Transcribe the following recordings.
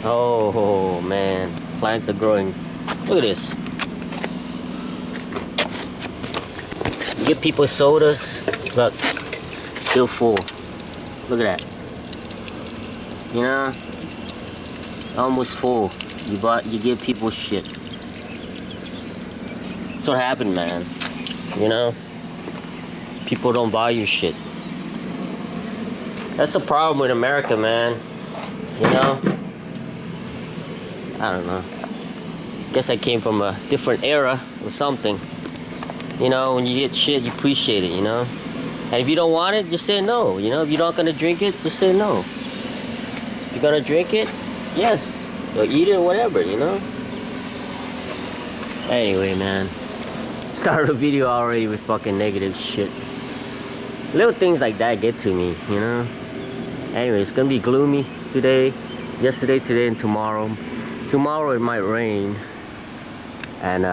Oh man, plants are growing. Look at this. You give people sodas, look, still full. Look at that. You know, almost full. You give people shit. That's what happened, man. You know, people don't buy your shit. That's the problem with America, man. You know, I don't know. Guess I came from a different era or something. You know, when you get shit, you appreciate it, you know? And if you don't want it, just say no, you know? If you're not gonna drink it, just say no. If you're gonna drink it, yes. Or eat it or whatever, you know? Anyway, man. Started a video already with fucking negative shit. Little things like that get to me, you know? Anyway, it's gonna be gloomy today. Yesterday, today, and tomorrow. Tomorrow it might rain. And,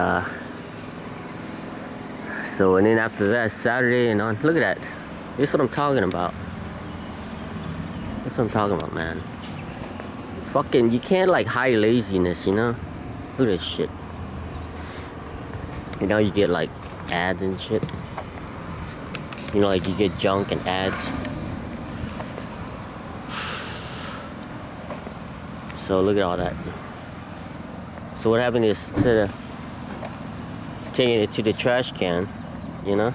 so, and then after that, Saturday and on. Look at that. This is what I'm talking about. That's what I'm talking about, man. Fucking, you can't like hide laziness, you know? Look at this shit. You know, you get like ads and shit. You know, like you get junk and ads. So look at all that. So what happened is, instead of taking it to the trash can, you know,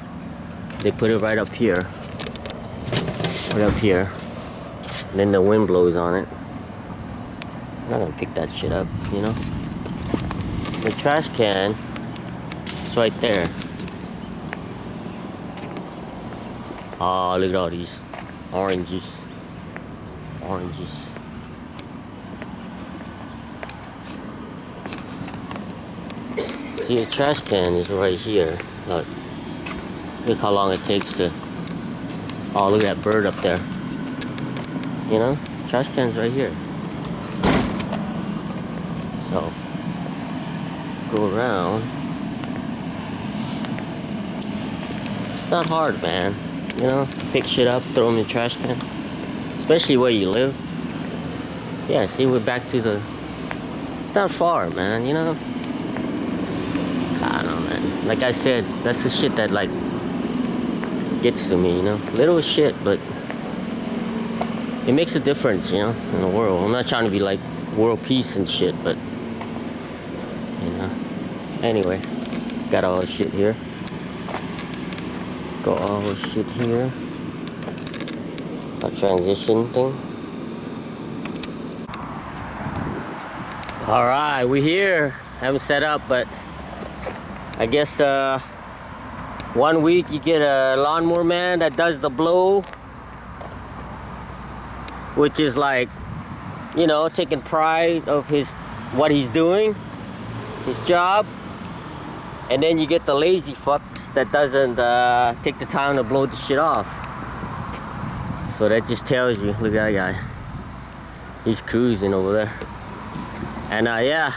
they put it right up here. Right up here. And then the wind blows on it. I'm not gonna pick that shit up, you know. The trash can is right there. Oh, look at all these oranges. Oranges. See, the trash can is right here. Look how long it takes to... Oh, look at that bird up there. You know? Trash can's right here. So, go around. It's not hard, man. You know? Pick shit up, throw them in the trash can. Especially where you live. Yeah, see, we're back to the... It's not far, man, you know? I don't know, man. Like I said, that's the shit that, like, gets to me, you know? Little shit, but it makes a difference, you know, in the world. I'm not trying to be like world peace and shit, but you know. Anyway, got all this shit here. Got all this shit here. A transition thing. All right, we're here. Haven't set up, but I guess 1 week you get a lawnmower man that does the blow, which is like, you know, taking pride of what he's doing, his job. And then you get the lazy fucks that doesn't take the time to blow the shit off. So that just tells you, look at that guy. He's cruising over there. And yeah,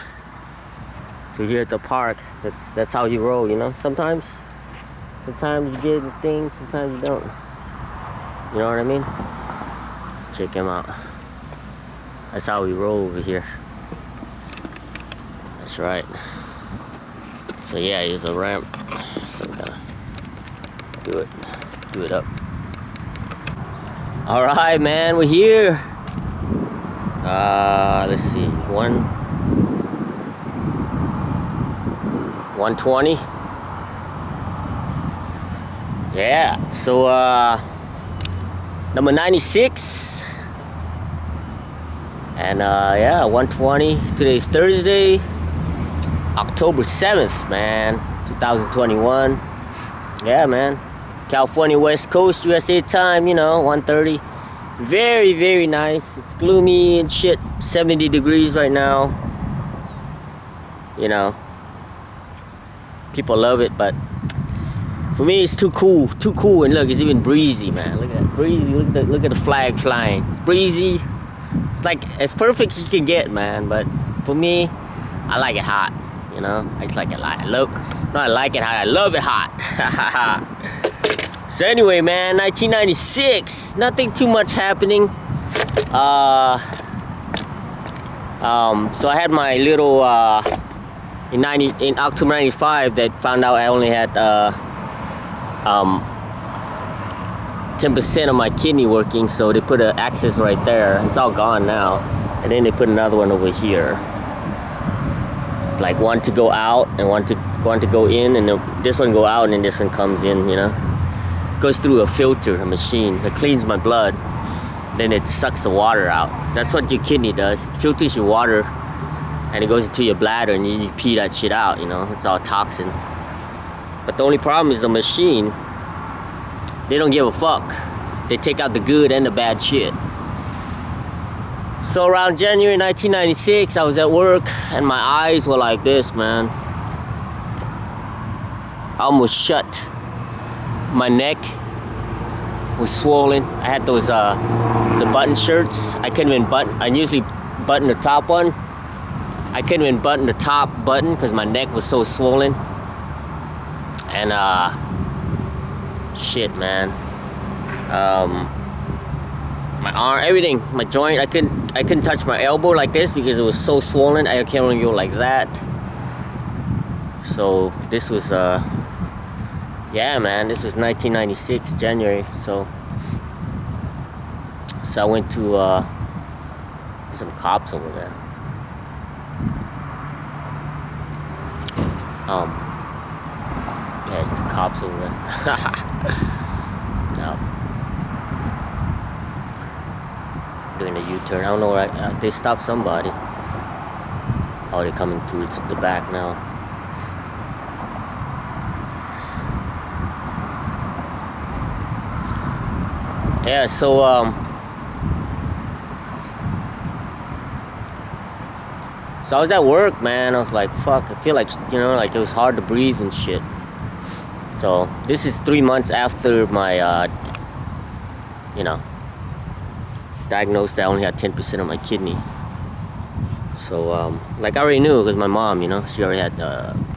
so here at the park, that's how you roll, you know. Sometimes you get the thing, sometimes you don't. You know what I mean? Check him out. That's how we roll over here. That's right. So yeah, here's a ramp. So I'm gonna do it up. All right, man, we're here. Let's see, 120. Yeah, so number 96. And yeah, 120. Today's Thursday, October 7th, man, 2021. Yeah, man. California West Coast, USA time, you know, 1:30. Very, very nice. It's gloomy and shit. 70 degrees right now. You know, people love it, but for me it's too cool. Too cool. And look, it's even breezy, man. Look at that. Breezy. Look at the flag flying. It's breezy. It's like as perfect as you can get, man. But for me, I like it hot. You know, I just like it hot. I like it hot. I love it hot. So anyway, man, 1996. Nothing too much happening. So I had my little in October '95 that found out I only had 10% of my kidney working, so they put an access right there. It's all gone now, and then they put another one over here, like one to go out and one to go in, and this one go out and then this one comes in, you know. Goes through a filter, a machine that cleans my blood, then it sucks the water out. That's what your kidney does. It filters your water and it goes into your bladder and you pee that shit out, you know. It's all toxin. But the only problem is the machine, they don't give a fuck. They take out the good and the bad shit. So around January 1996, I was at work and my eyes were like this, man. Almost shut. My neck was swollen. I had those the button shirts. I couldn't even button. I usually button the top one. I couldn't even button the top button because my neck was so swollen. And shit, man. My arm, everything, my joint. I couldn't touch my elbow like this because it was so swollen. I can't only go like that. So this was yeah, man, this was 1996 January. So I went to there's some cops over there. Yeah, it's the cops over there. Yep. Doing a U-turn. I don't know where they stopped somebody. Oh, they're coming through the back now. Yeah, so I was at work, man. I was like, fuck, I feel like, you know, like it was hard to breathe and shit. So this is 3 months after my you know, diagnosed that I only had 10% of my kidney. So like I already knew because my mom, you know, she already had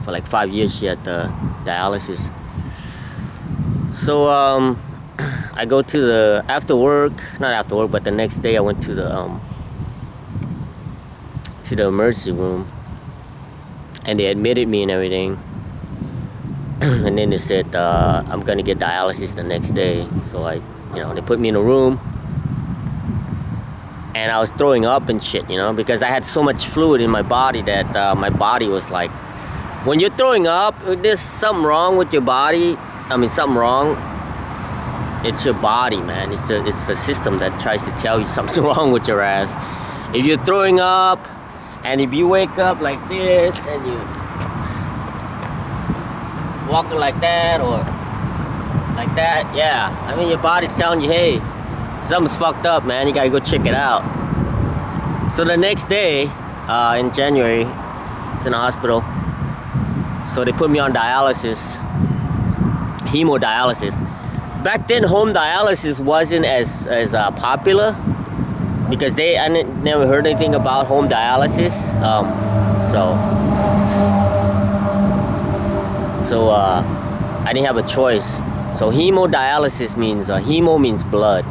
for like 5 years she had dialysis. So I go to the not after work, but the next day I went to the emergency room, and they admitted me and everything. And then they said I'm gonna get dialysis the next day. So they put me in a room, and I was throwing up and shit, you know, because I had so much fluid in my body that my body was like, when you're throwing up, there's something wrong with your body. I mean, something wrong. It's your body, man. It's the system that tries to tell you something's wrong with your ass. If you're throwing up, and if you wake up like this, and you walking like that, or like that, yeah. I mean, your body's telling you, hey, something's fucked up, man. You gotta go check it out. So the next day, in January, it's in the hospital. So they put me on dialysis, hemodialysis. Back then, home dialysis wasn't as popular because I never heard anything about home dialysis. So I didn't have a choice. So hemodialysis means hemo means blood.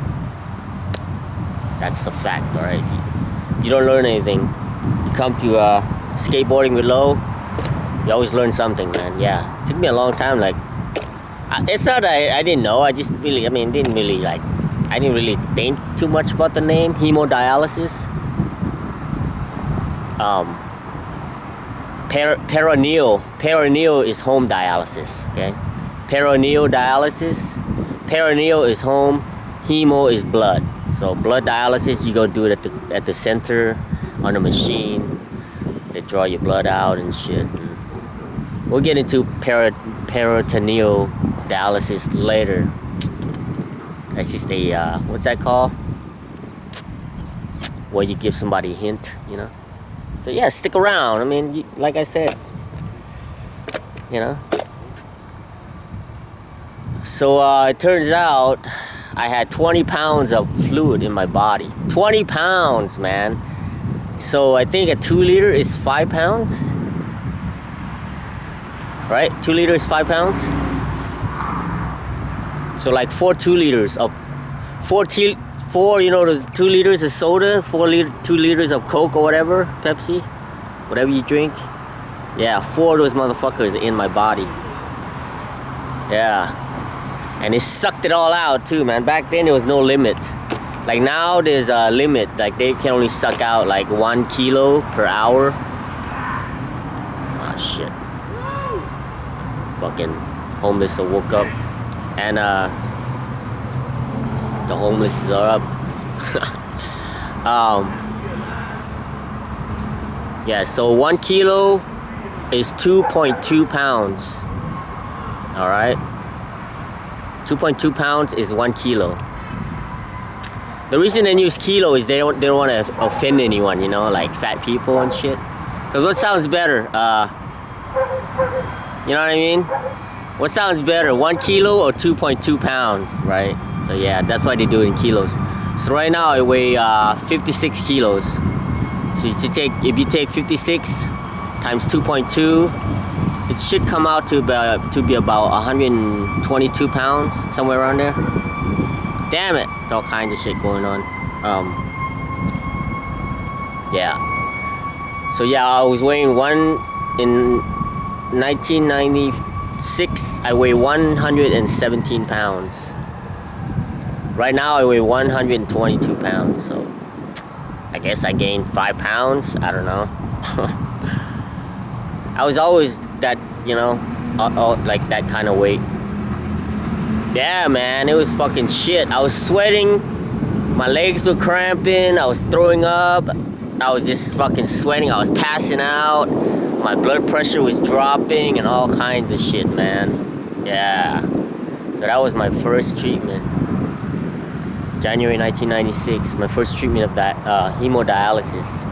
That's the fact, all right? You don't learn anything. You come to Skateboarding with Lo, you always learn something, man. Yeah, it took me a long time. Like, it's not that I didn't know. I just really, I didn't really think too much about the name hemodialysis. Peritoneal is home dialysis. Okay, peritoneal dialysis. Peritoneal is home. Hemo is blood. So blood dialysis, you go do it at the center on a machine. They draw your blood out and shit. And we'll get into peritoneal dialysis later. That's just a what's that called? Where you give somebody a hint, you know. So yeah, stick around. I mean, like I said, you know. So it turns out I had 20 pounds of fluid in my body. 20 pounds, man. So I think a 2 liter is 5 pounds. Right? 2 liters is 5 pounds. So like 4 2 liters of 4 4, you know, the 2 liters of soda, 2 liters of Coke or whatever, Pepsi, whatever you drink. Yeah, 4 of those motherfuckers in my body. Yeah. And it sucked it all out too, man. Back then there was no limit. Like now there's a limit. Like they can only suck out like 1 kilo per hour. Ah, shit. Fucking homeless woke up. And the homeless are up. Yeah, so 1 kilo is 2.2 pounds. Alright? 2.2 pounds is 1 kilo. The reason they use kilo is they don't want to offend anyone, you know, like fat people and shit. Cause what sounds better? You know what I mean? What sounds better, 1 kilo or 2.2 pounds, right? So yeah, that's why they do it in kilos. So right now I weigh 56 kilos. So if you take 56 times 2.2, it should come out to be about 122 pounds, somewhere around there. Damn it, it's all kinds of shit going on. Yeah. So yeah, I was weighing in 1996. I weigh 117 pounds. Right now I weigh 122 pounds. So I guess I gained 5 pounds. I don't know. I was always that, you know, like that kind of weight. Yeah, man, it was fucking shit. I was sweating. My legs were cramping. I was throwing up. I was just fucking sweating. I was passing out. My blood pressure was dropping and all kinds of shit, man. Yeah. So that was my first treatment. January 1996, my first treatment of that hemodialysis.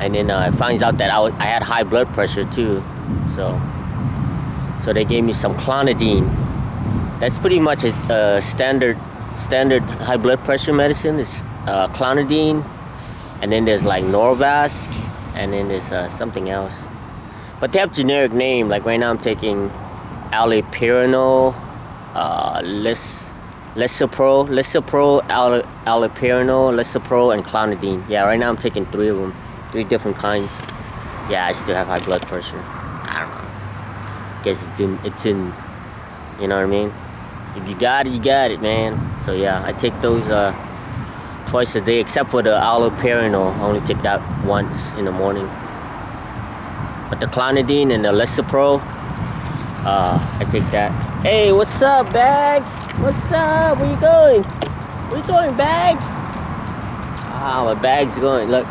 And then it finds out that I had high blood pressure too. So they gave me some clonidine. That's pretty much a standard high blood pressure medicine. It's clonidine, and then there's like Norvasc, and then there's something else. But they have generic name. Like right now I'm taking allopurinol, Lessapro, allopurinol, Lessapro, and clonidine. Yeah, right now I'm taking 3 of them, 3 different kinds. Yeah, I still have high blood pressure. I don't know. Guess it's in, you know what I mean? If you got it, you got it, man. So yeah, I take those twice a day, except for the allopurinol. I only take that once in the morning. But the clonidine and the Lessapro, I take that. Hey, what's up, bag? What's up? Where you going? Where you going, bag? Ah, my bag's going. Look,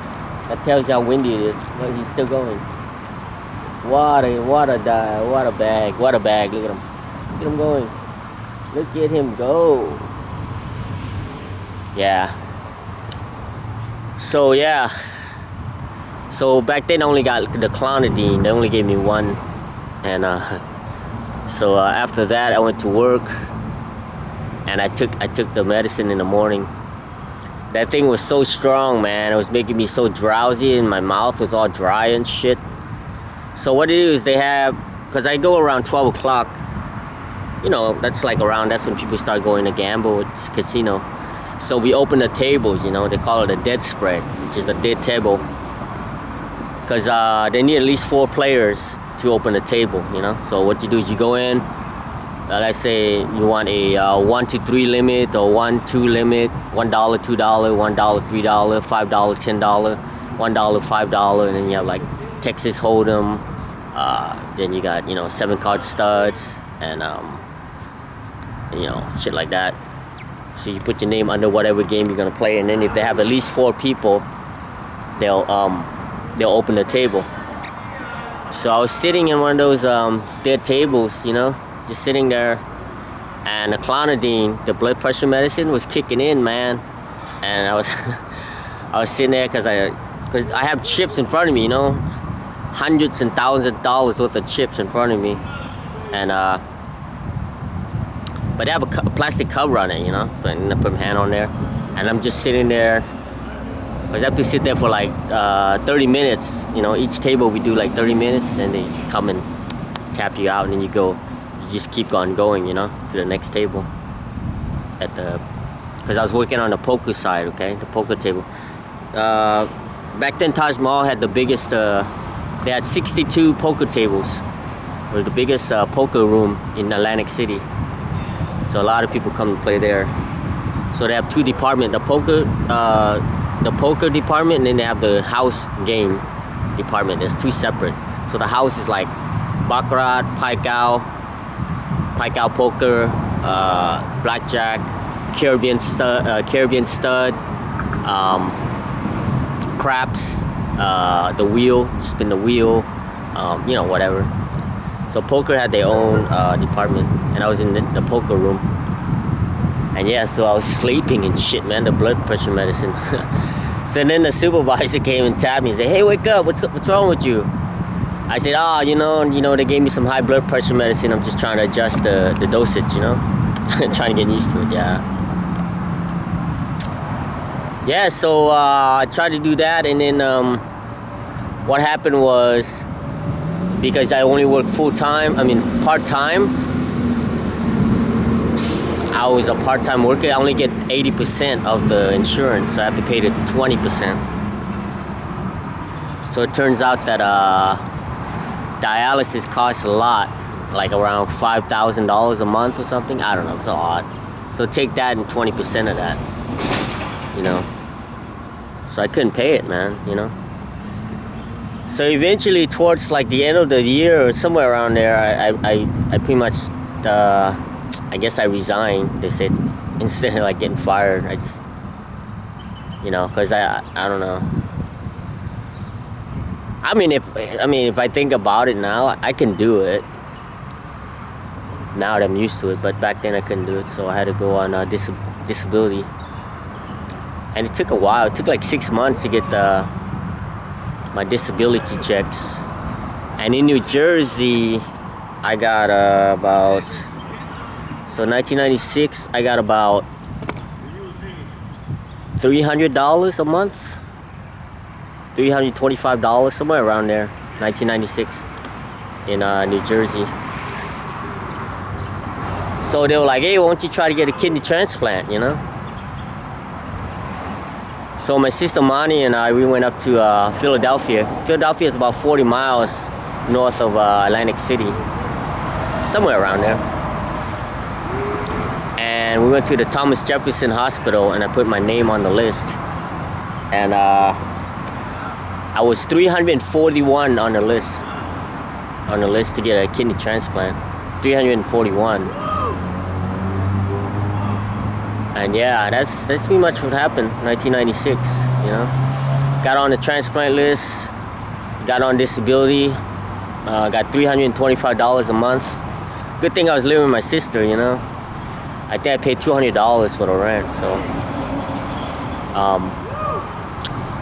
that tells you how windy it is. Look, he's still going. What a bag. What a bag. Look at him. Look at him going. Look at him go. Yeah. So yeah. So back then I only got the clonidine. They only gave me 1. And so after that I went to work. And I took the medicine in the morning. That thing was so strong, man. It was making me so drowsy and my mouth was all dry and shit. So what it is, they have, because I go around 12 o'clock, you know, that's when people start going to gamble at the casino. So we open the tables, you know, they call it a dead spread, which is a dead table. Because they need at least 4 players to open the table, you know. So what you do is you go in, let's say you want a 1 to 3 limit or 1-2 limit, $1, $2, $1, $3, $5, $10, $1, $5, and then you have like Texas Hold'em, then you got, you know, 7-card studs, and you know, shit like that. So you put your name under whatever game you're gonna play, and then if they have at least 4 people, they'll open the table. So I was sitting in one of those dead tables, you know, just sitting there, and the clonidine, the blood pressure medicine, was kicking in, man. And I was I was sitting there because I have chips in front of me, you know, hundreds and thousands of dollars worth of chips in front of me, and but they have a plastic cover on it, you know. So I put my hand on there, and I'm just sitting there because I have to sit there for like 30 minutes. You know, each table we do like 30 minutes, then they come and tap you out, and then you go. You just keep on going, you know, to the next table at the because I was working on the poker side, okay, the poker table. Back then, Taj Mahal had the biggest. They had 62 poker tables. It was the biggest poker room in Atlantic City. So a lot of people come to play there. So they have two departments: the poker department, and then they have the house game department. There's two separate. So the house is like baccarat, pie-gow poker, blackjack, Caribbean stud, craps, the wheel, spin the wheel, you know, whatever. So poker had their own department, and I was in the poker room. And yeah, so I was sleeping and shit, man, the blood pressure medicine. So then the supervisor came and tapped me and said, "Hey, wake up, what's wrong with you?" I said, "Oh, you know, they gave me some high blood pressure medicine. I'm just trying to adjust the dosage, you know, trying to get used to it." Yeah, so I tried to do that, and then what happened was, because I only worked part-time, I was a part-time worker. I only get 80% of the insurance, so I have to pay the 20%. So it turns out that dialysis costs a lot, like around $5,000 a month or something. I don't know, it's a lot. So take that and 20% of that, you know. So I couldn't pay it, man, you know. So eventually, towards like the end of the year or somewhere around there, I pretty much, I guess I resigned. They said, instead of like getting fired, I just, you know, cause I don't know. I mean, if I think about it now, I can do it. Now that I'm used to it, but back then I couldn't do it, so I had to go on disability. And it took a while. It took like 6 months to get my disability checks. And in New Jersey, I got about, so 1996, I got about $300 a month, $325, somewhere around there, 1996, in New Jersey. So they were like, "Hey, why don't you try to get a kidney transplant, you know?" So my sister Mani and I, we went up to Philadelphia. Philadelphia is about 40 miles north of Atlantic City, somewhere around there. And we went to the Thomas Jefferson Hospital, and I put my name on the list. And I was 341 on the list to get a kidney transplant. 341. And yeah, that's pretty much what happened. 1996, you know. Got on the transplant list, got on disability, got $325 a month. Good thing I was living with my sister, you know. I think I paid $200 for the rent, so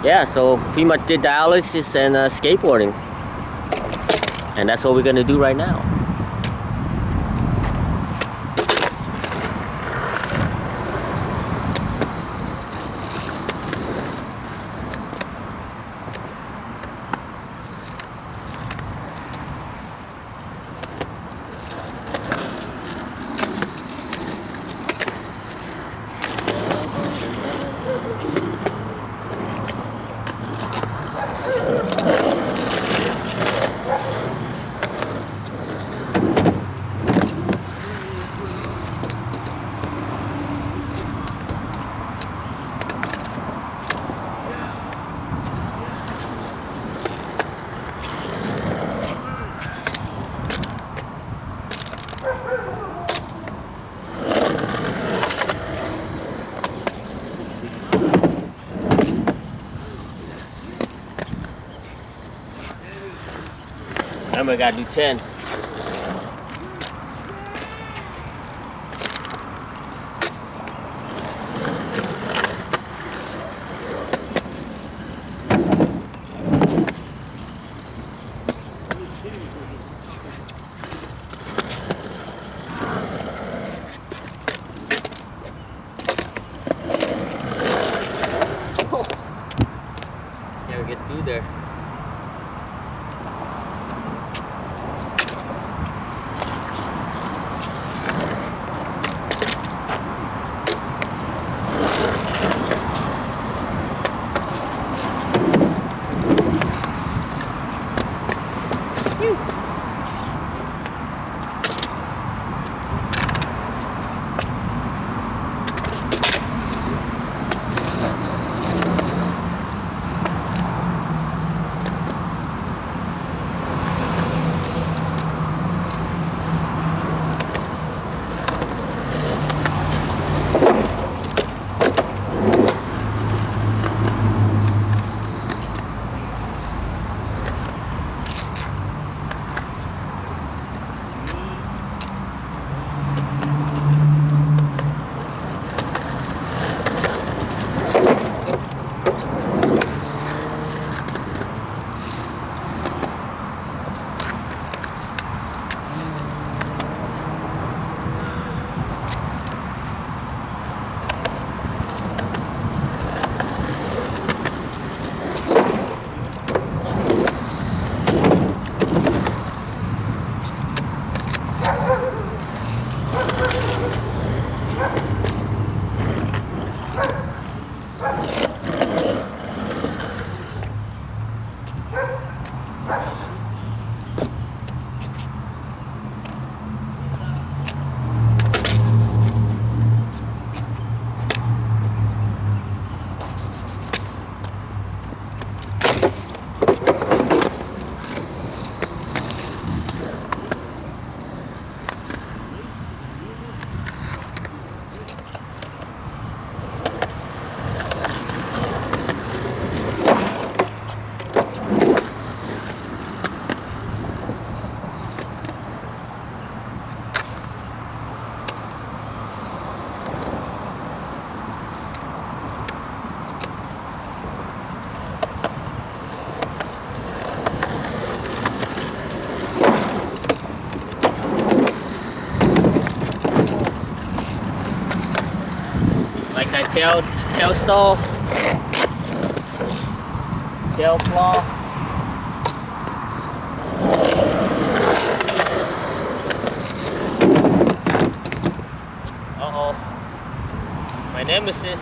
yeah, so pretty much did dialysis and skateboarding, and that's what we're gonna do right now. Remember, I gotta do 10. Gotta get through there. that tail stall, tail flaw. Uh-oh. My nemesis.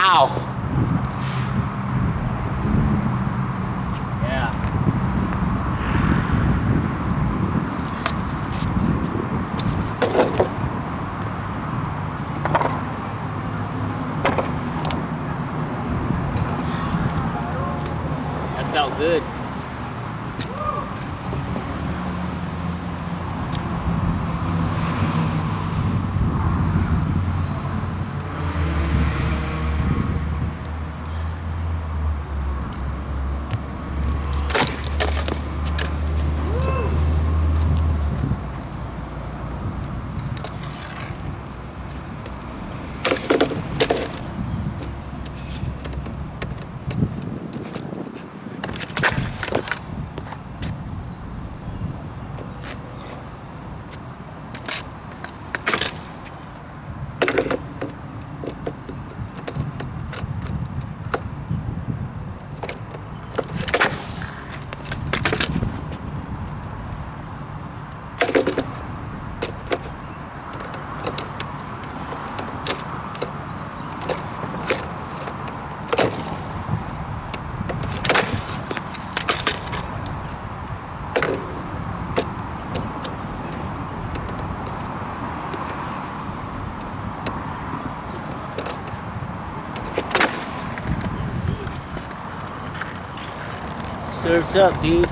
Ow! Yeah. That felt good. Surf's up, dude.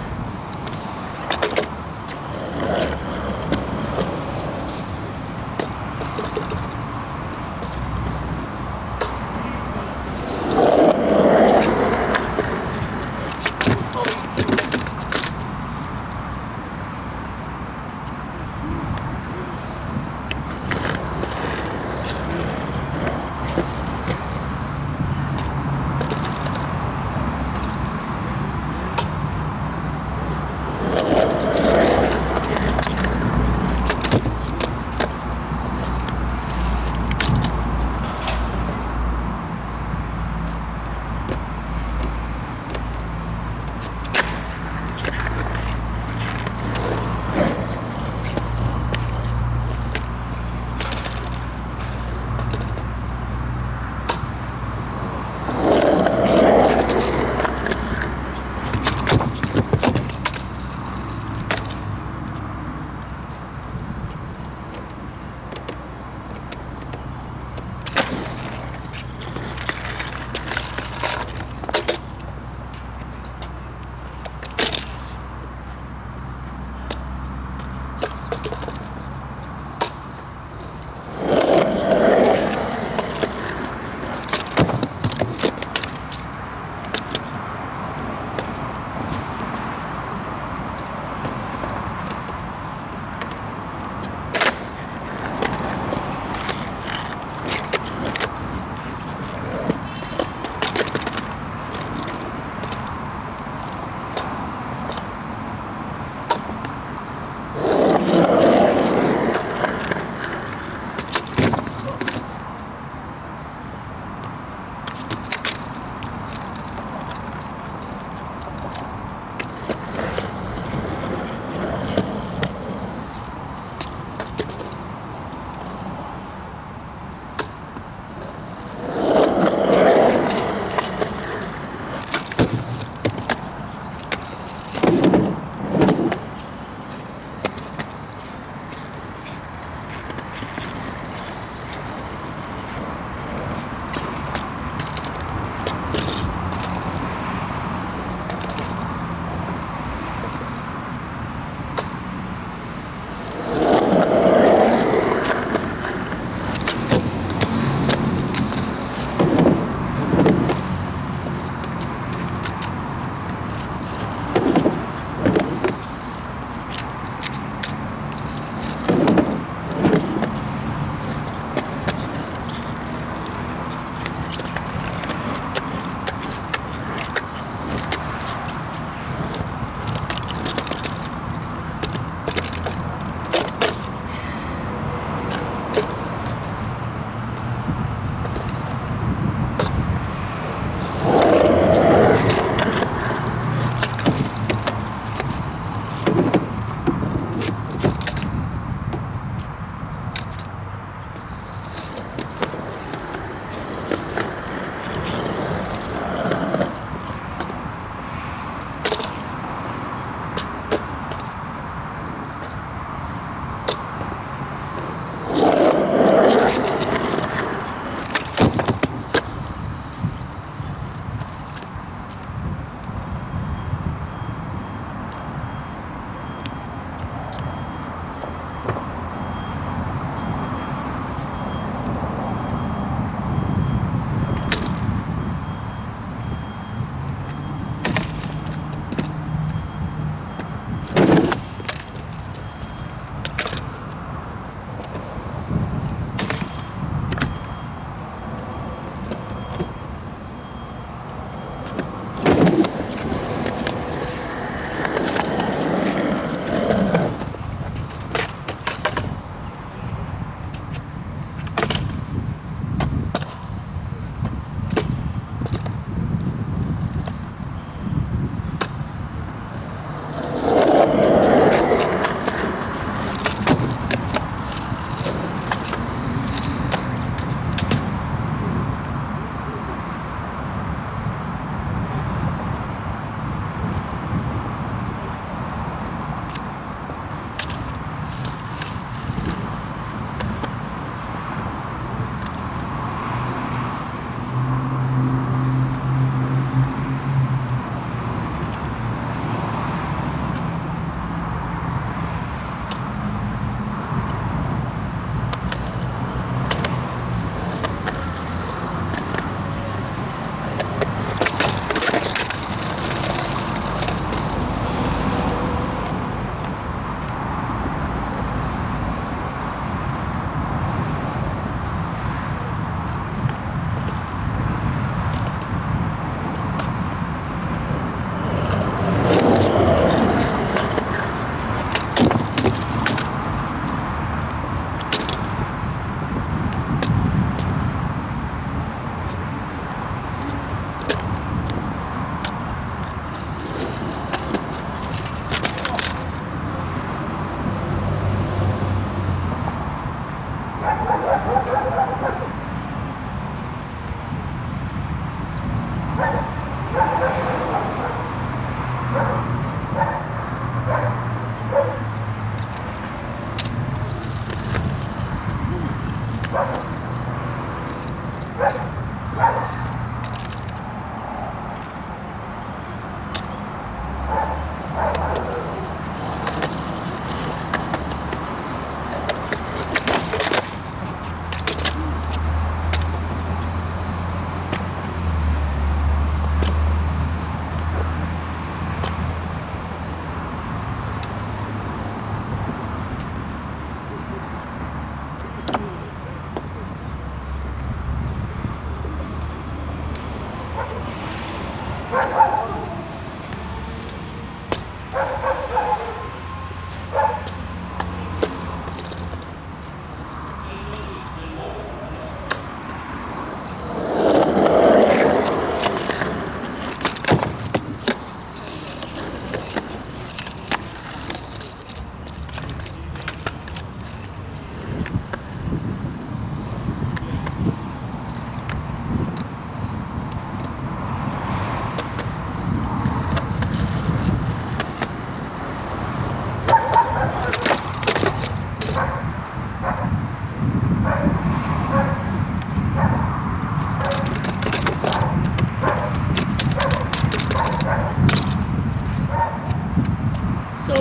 So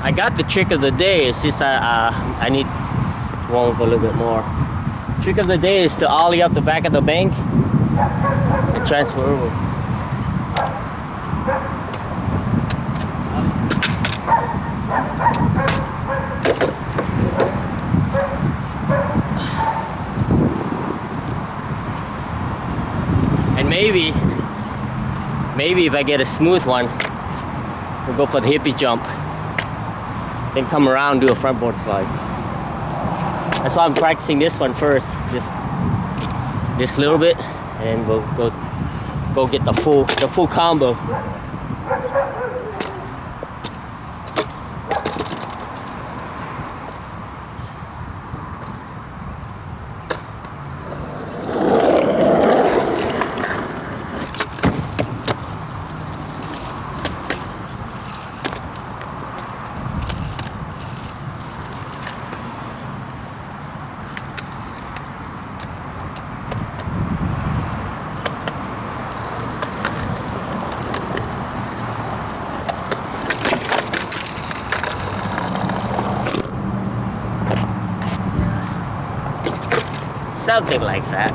I got the trick of the day. It's just that I need to warm up a little bit more. Trick of the day is to ollie up the back of the bank and transfer over. And maybe if I get a smooth one, we'll go for the hippie jump. Then come around and do a front board slide. That's why I'm practicing this one first. Just this little bit, and we'll go get the full combo. Something like that.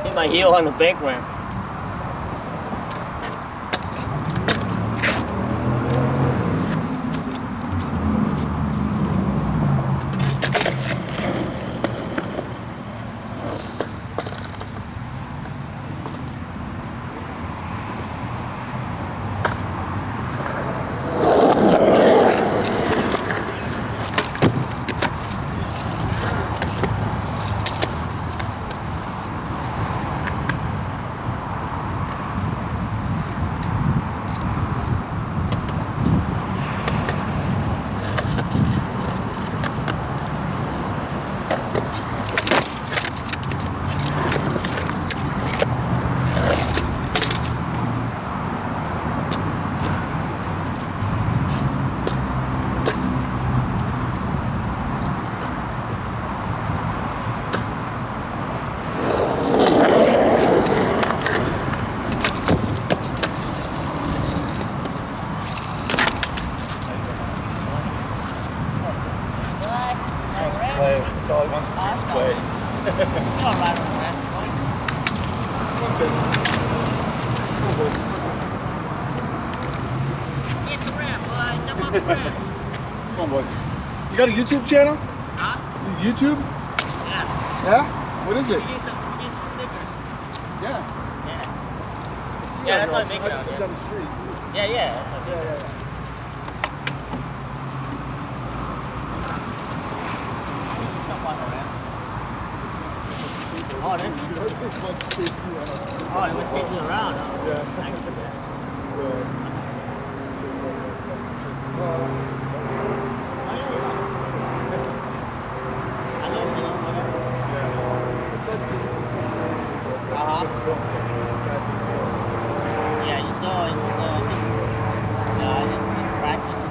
Hit my heel on the bank ramp. That's all he wants to do is play. You're all right on that. Hit the ramp, boy. Jump off the ramp. Come on, boy. You got a YouTube channel? Huh? YouTube? Yeah. Yeah? What is it? You get some stickers. Yeah. Yeah. See Yeah, that's what I I make it out just there. down the street. Yeah, yeah. That's what I Yeah, make yeah, yeah. Oh, that's oh, it was changing around. Huh? Yeah. I can do that. Yeah. Oh, yeah, yeah. I know, whatever. Yeah, you know, it's just practicing.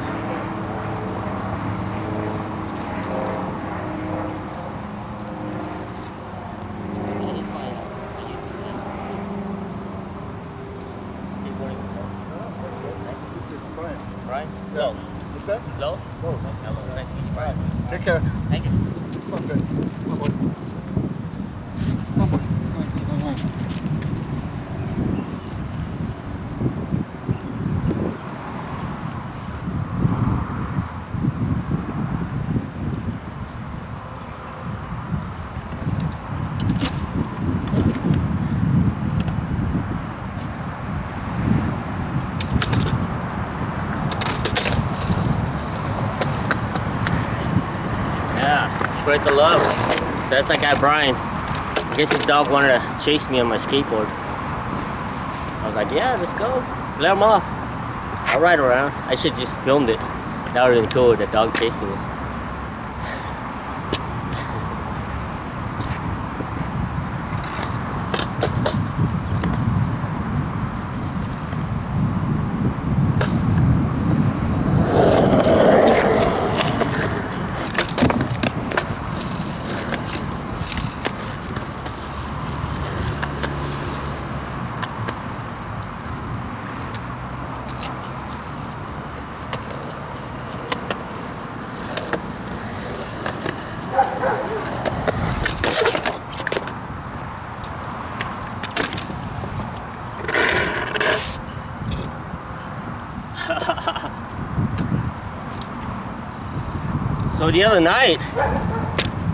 Right? Yeah. What's that? Low? Low. Nice to meet you, Brian. Take care. Thank you. Okay. Come on, boy. Come on, boy. Come on. Spread the love. So that's that guy Brian. I guess his dog wanted to chase me on my skateboard. I was like, yeah, let's go. Let him off. I'll ride around. I should just filmed it. That would have been cool, the dog chasing me. So the other night,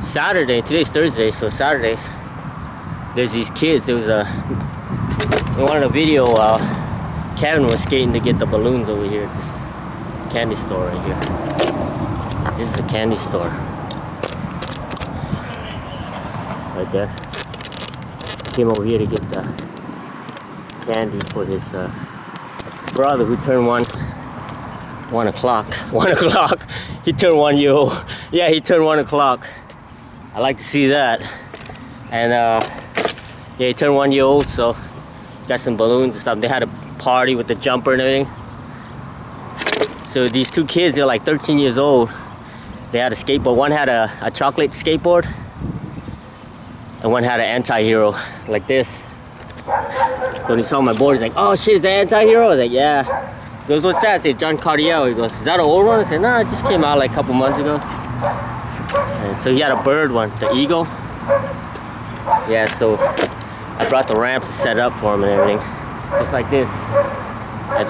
Saturday, today's Thursday, so Saturday, there's these kids. There was in one of the video, Kevin was skating to get the balloons over here at this candy store right here. This is a candy store. Right there. Came over here to get the candy for his brother who turned 1 o'clock. 1 o'clock. He turned 1 year old. Yeah, he turned 1 o'clock. I like to see that. And yeah, he turned 1 year old, so got some balloons and stuff. They had a party with the jumper and everything. So these two kids, they're like 13 years old. They had a skateboard. One had a chocolate skateboard, and one had an anti-hero like this. So when he saw my board, he's like, oh shit, is that anti-hero? I was like, yeah. He goes, what's that? I said, John Cardiel. He goes, is that an old one? I said, nah, it just came out like a couple months ago. And so he had a bird one, the eagle. Yeah, so I brought the ramps to set up for him and everything. Just like this.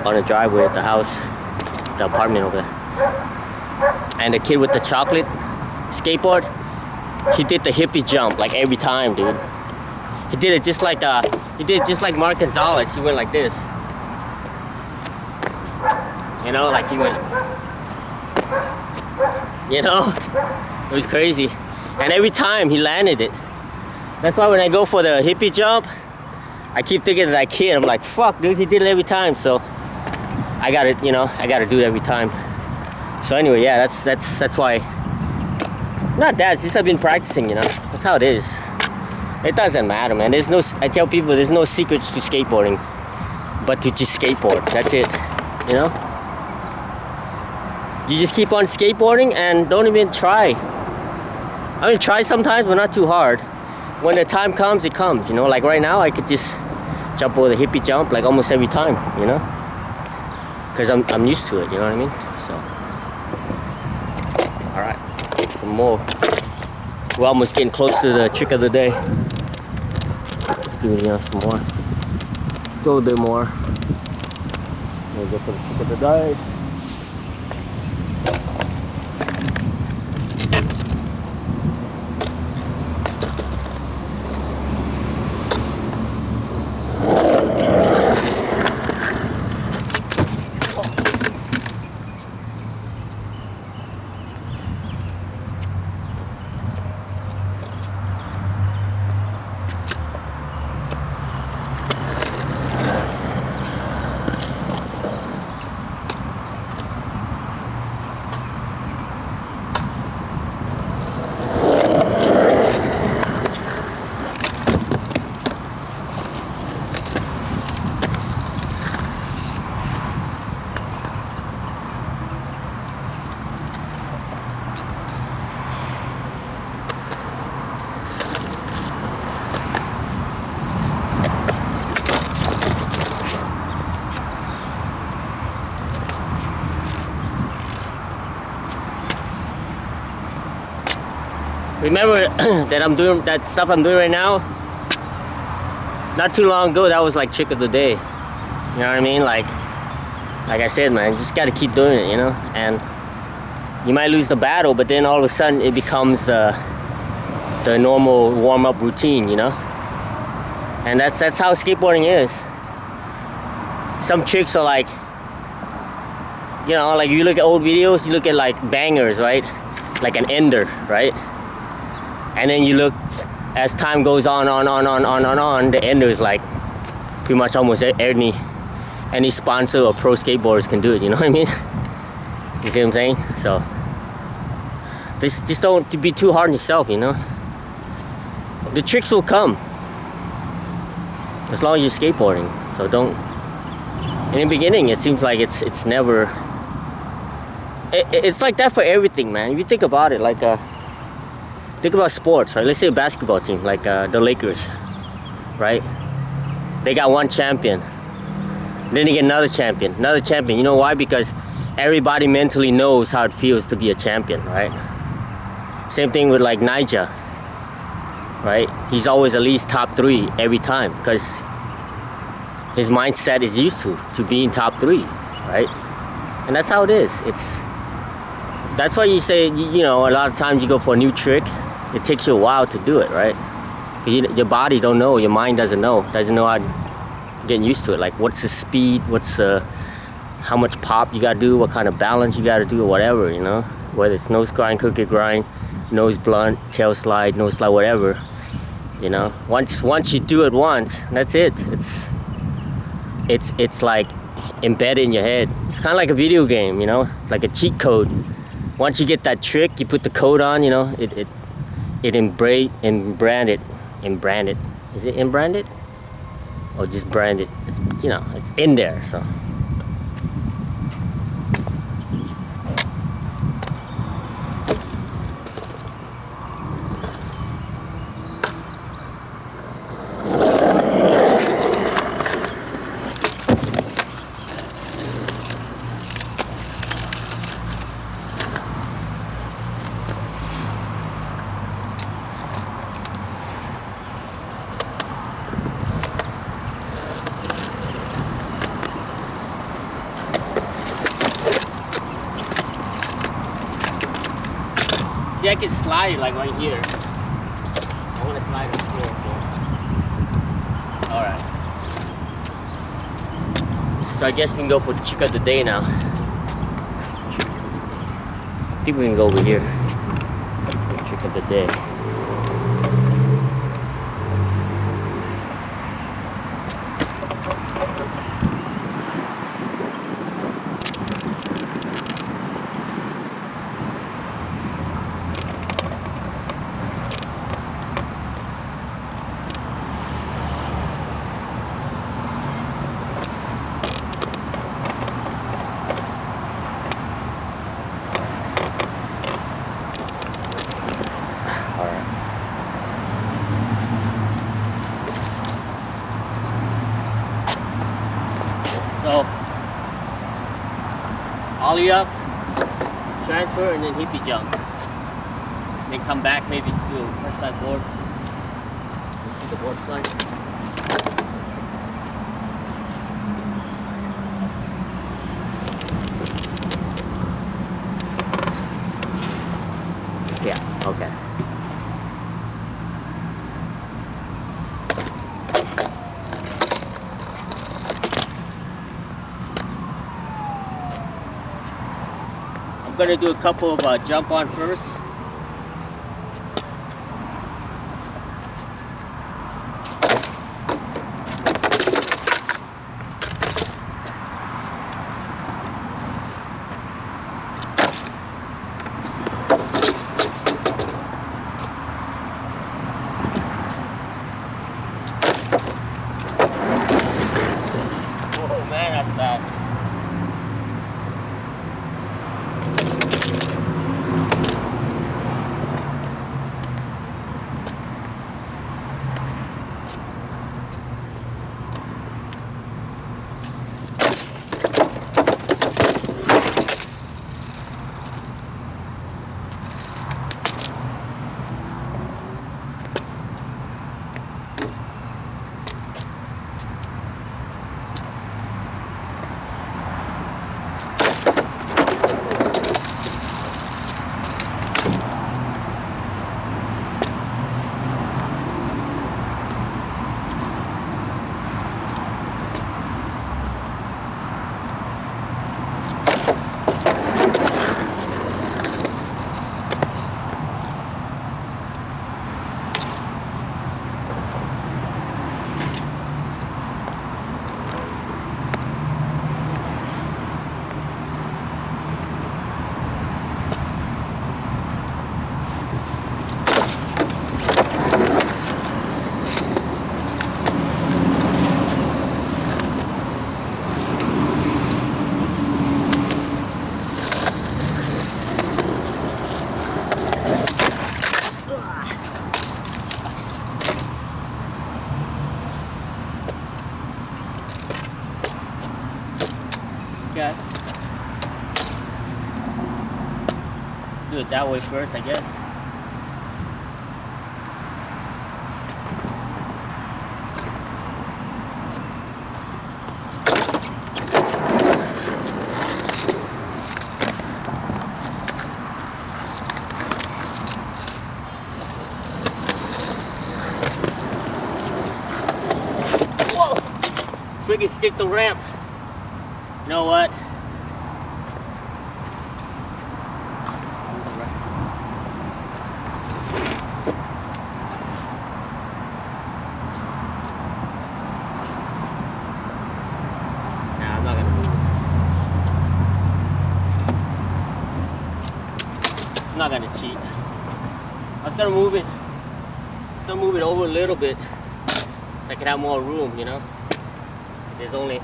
On the driveway at the house, the apartment over there. And the kid with the chocolate skateboard, he did the hippie jump like every time, dude. He did it just like Mark Gonzalez. He went like this. You know, like he went, you know, it was crazy. And every time he landed it. That's why when I go for the hippie jump, I keep thinking of that kid. I'm like, fuck, dude, he did it every time. So I gotta, you know, I gotta do it every time. So anyway, yeah, that's why. Not that, it's just I've been practicing, you know. That's how it is. It doesn't matter, man. There's no, I tell people there's no secrets to skateboarding, but to just skateboard. That's it, you know. You just keep on skateboarding and don't even try. I mean, try sometimes, but not too hard. When the time comes, it comes, you know. Like right now, I could just jump over the hippie jump like almost every time, you know. Because I'm used to it, you know what I mean? So, all right, some more. We're almost getting close to the trick of the day. Give me some more. A little bit more. We'll go for the trick of the day. Remember that I'm doing that stuff I'm doing right now? Not too long ago, that was like trick of the day. You know what I mean? Like I said, man, you just gotta keep doing it, you know? And you might lose the battle, but then all of a sudden it becomes the normal warm-up routine, you know? And that's how skateboarding is. Some tricks are like, you know, like you look at old videos, you look at like bangers, right? Like an ender, right? And then you look, as time goes on, the end is like pretty much almost any sponsor or pro skateboarders can do it. You know what I mean? You see what I'm saying? So just don't be too hard on yourself. You know, the tricks will come as long as you're skateboarding. So don't. In the beginning, it seems like it's never. It's like that for everything, man. If you think about it, like think about sports, right? Let's say a basketball team, like the Lakers, right? They got one champion, then they get another champion. You know why? Because everybody mentally knows how it feels to be a champion, right? Same thing with like Nyjah, right? He's always at least top 3 every time because his mindset is used to being top 3, right? And that's how it is. That's why you say, you know, a lot of times you go for a new trick, it takes you a while to do it, right? Because your body don't know, your mind doesn't know how to get used to it. Like what's the speed, how much pop you gotta do, what kind of balance you gotta do, or whatever, you know? Whether it's nose grind, crooked grind, nose blunt, tail slide, nose slide, whatever, you know? Once you do it once, that's it. It's like embedded in your head. It's kind of like a video game, you know, like a cheat code. Once you get that trick, you put the code on, you know, it branded. Is it branded? Or just branded? It's, you know, it's in there. So. See, I can slide it like right here. I want to slide it here. Alright. So I guess we can go for the trick of the day now. I think we can go over here. Trick of the day. So, ollie up, transfer, and then hippy jump. Then come back, maybe do a front side board. You see the board slide? Yeah, okay. I'm gonna do a couple of jump on first. Oh man, that's fast. Okay. Do it that way first, I guess. Whoa! Friggin' stick the ramp. You know what? I'm not gonna move it. I'm not gonna cheat. I was gonna move it. Over a little bit so I can have more room, you know? There's only,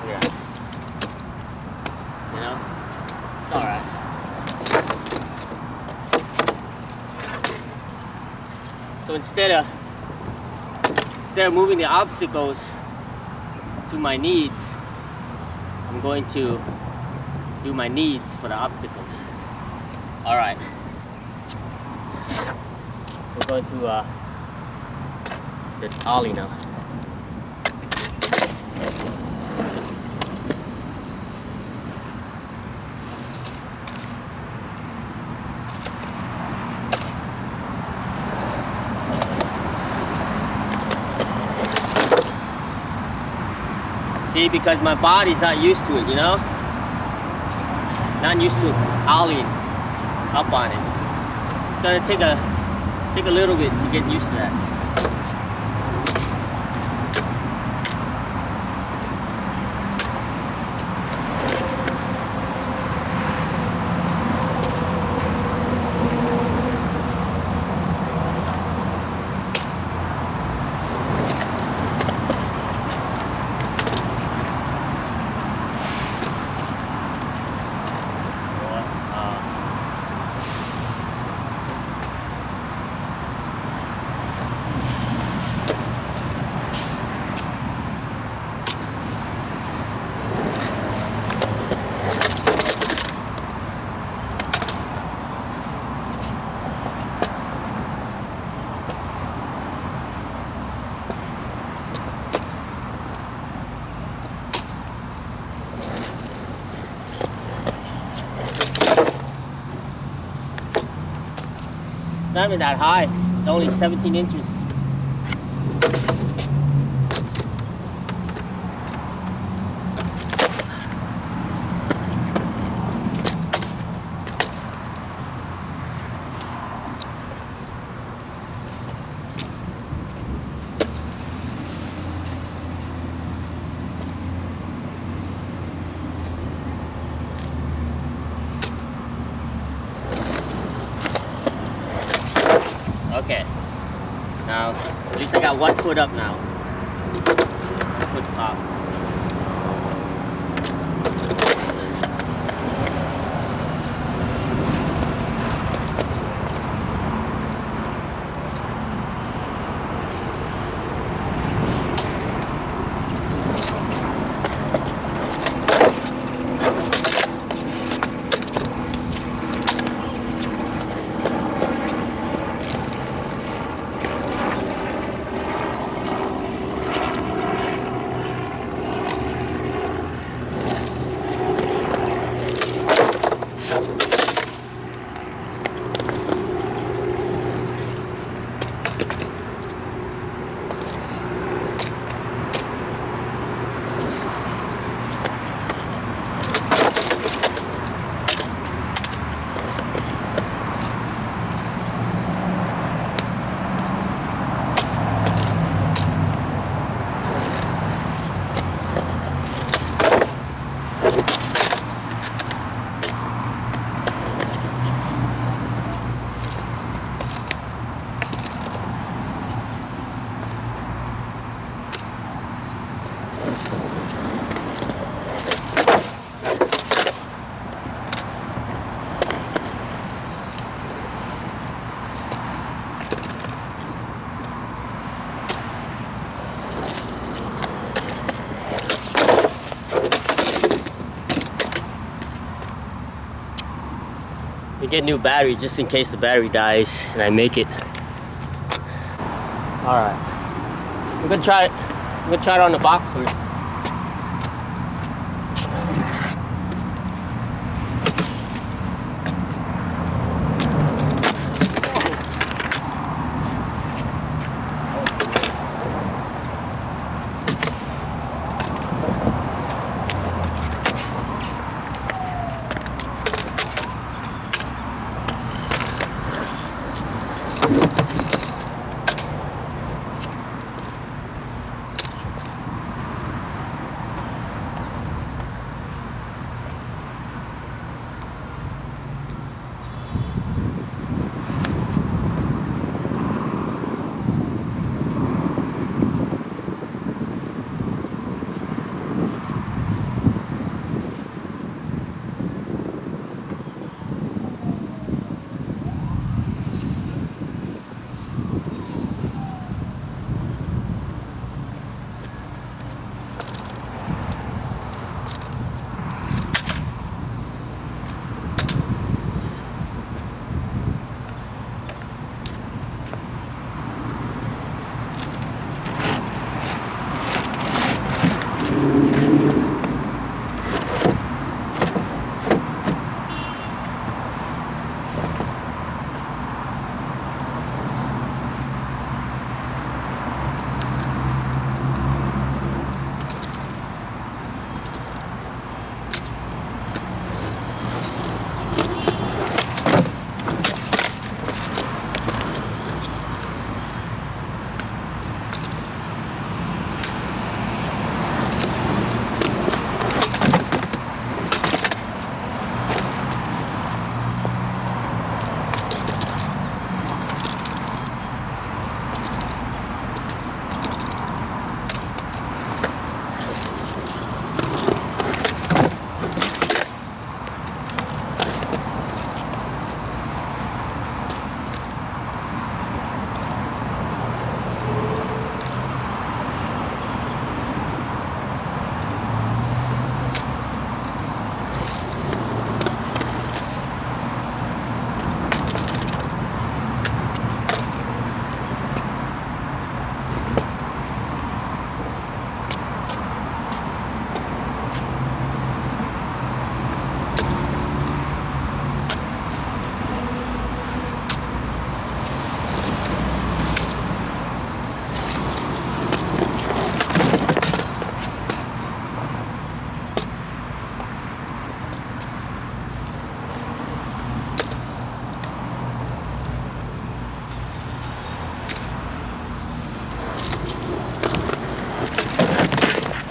yeah. You know? It's alright. So instead of moving the obstacles to my needs, I'm going to do my needs for the obstacles. Alright. So we're going to the ollie now. See, because my body's not used to it, you know? Not used to ollieing up on it. So it's gonna take a little bit to get used to that. Not even that high, it's only 17 inches. Okay, now at least I got 1 foot up now. 1 foot pop. to get new batteries just in case the battery dies and I make it. Alright. We're gonna try it. I'm gonna try it on the box first.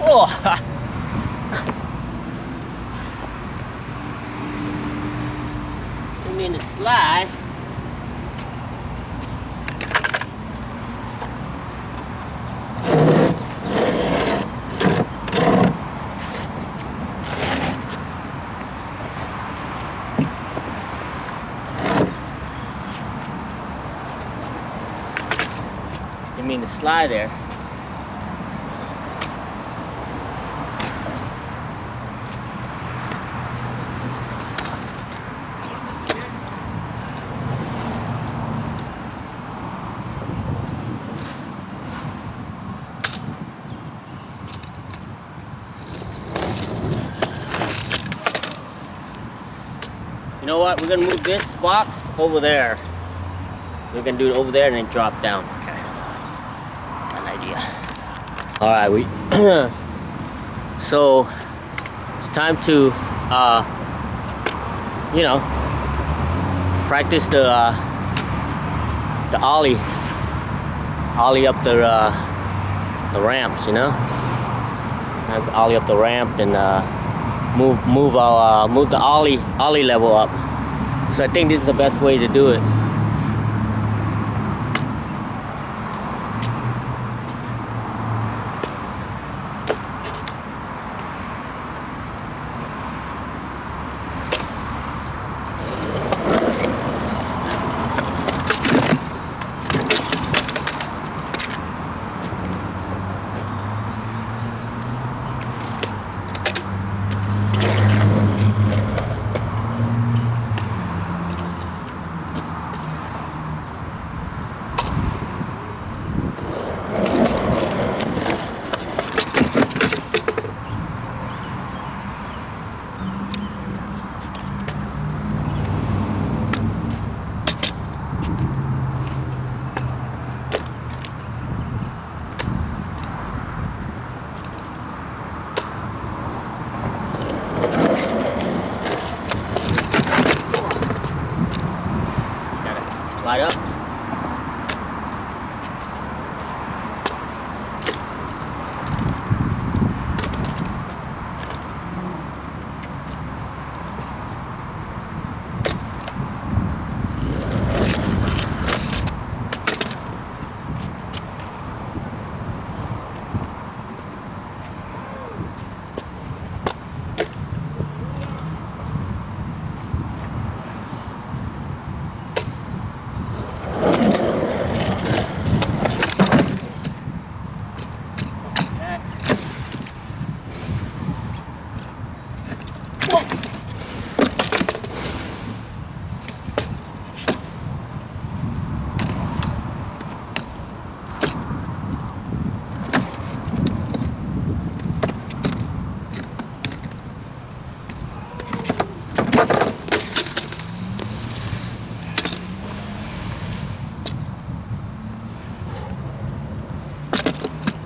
Oh! Didn't mean to slide. Didn't mean to slide there. You know what? We're gonna move this box over there. We're gonna do it over there and then drop down. Okay. Got an idea. All right, so it's time to, you know, practice the ollie up the ramps. You know, time to ollie up the ramp and move the ollie level up. So I think this is the best way to do it. Slide up.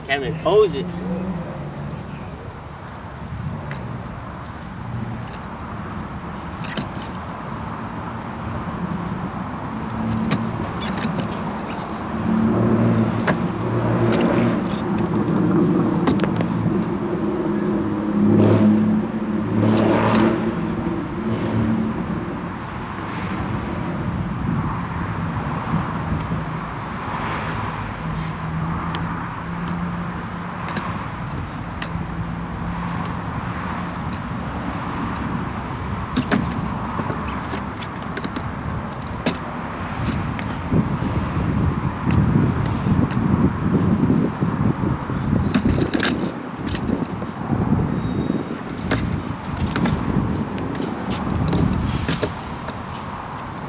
Can't impose it.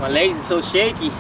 My legs are so shaky.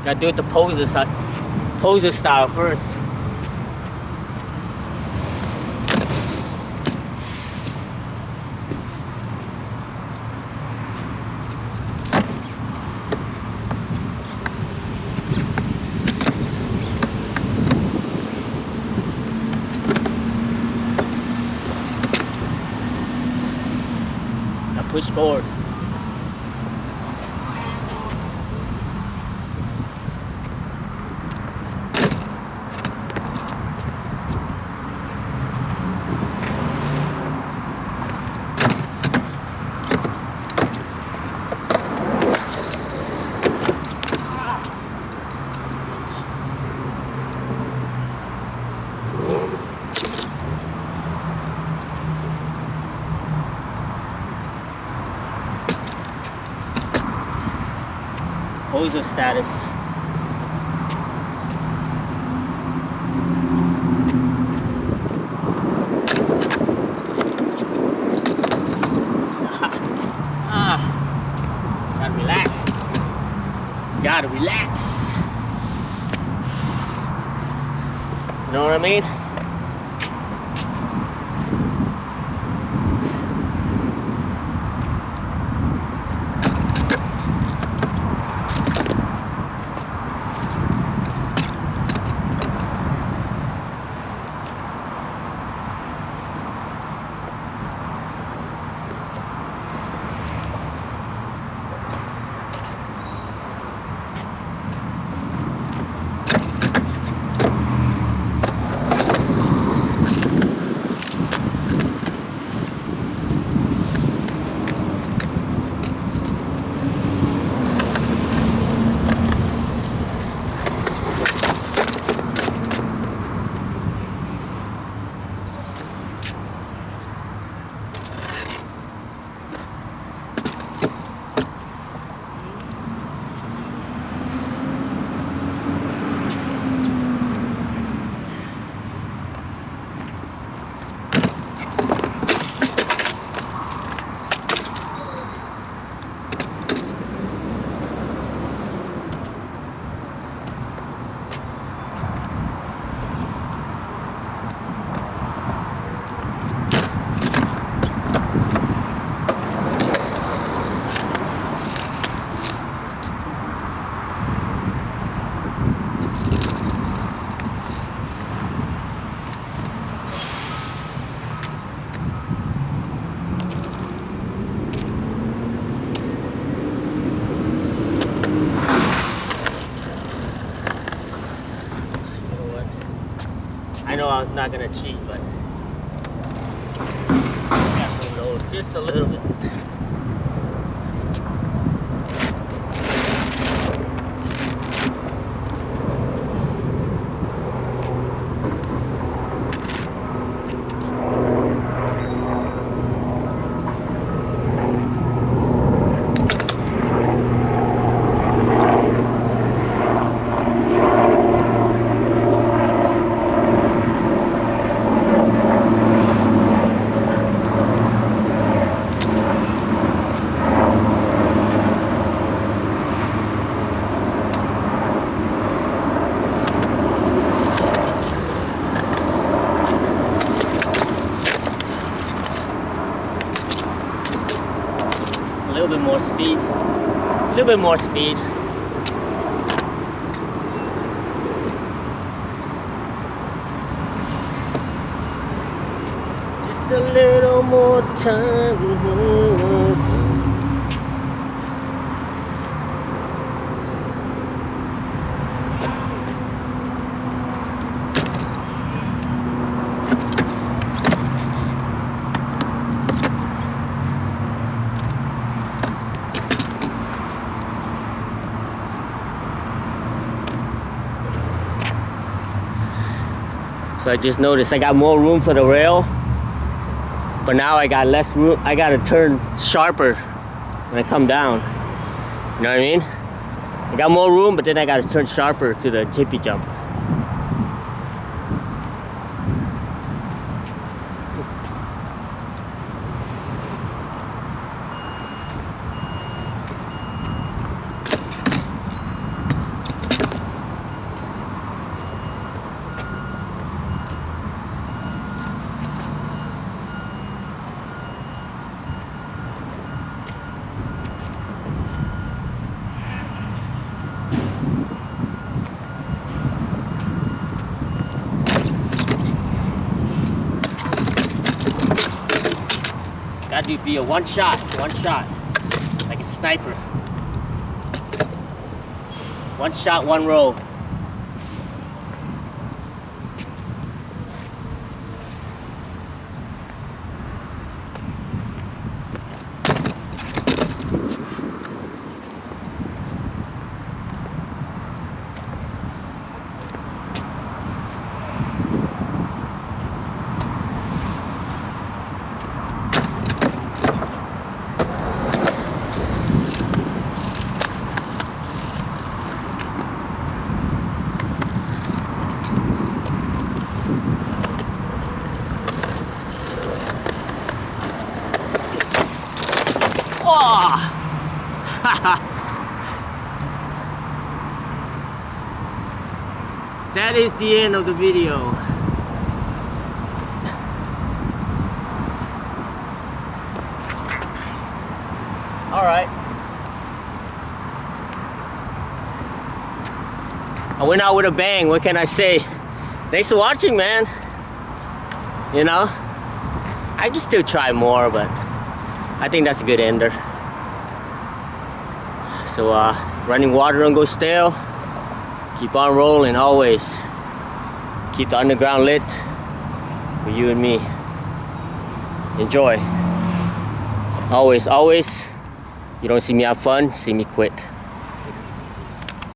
Gotta do it the poser style first. Now push forward. Poser status. Gotta relax. Gotta relax. You know what I mean? I'm not gonna cheat, but gotta load just a little bit. A little bit more speed. A little bit more speed. Just a little more time. So I just noticed I got more room for the rail, but now I got less room. I gotta turn sharper when I come down. You know what I mean? I got more room, but then I gotta turn sharper to the hippy jump. Gotta be a one shot, like a sniper. One shot, one roll. Oh! That is the end of the video. All right. I went out with a bang. What can I say? Thanks for watching, man. You know, I can still try more, but I think that's a good ender. So running water don't go stale. Keep on rolling always. Keep the underground lit for you and me. Enjoy. Always, always. You don't see me have fun, see me quit.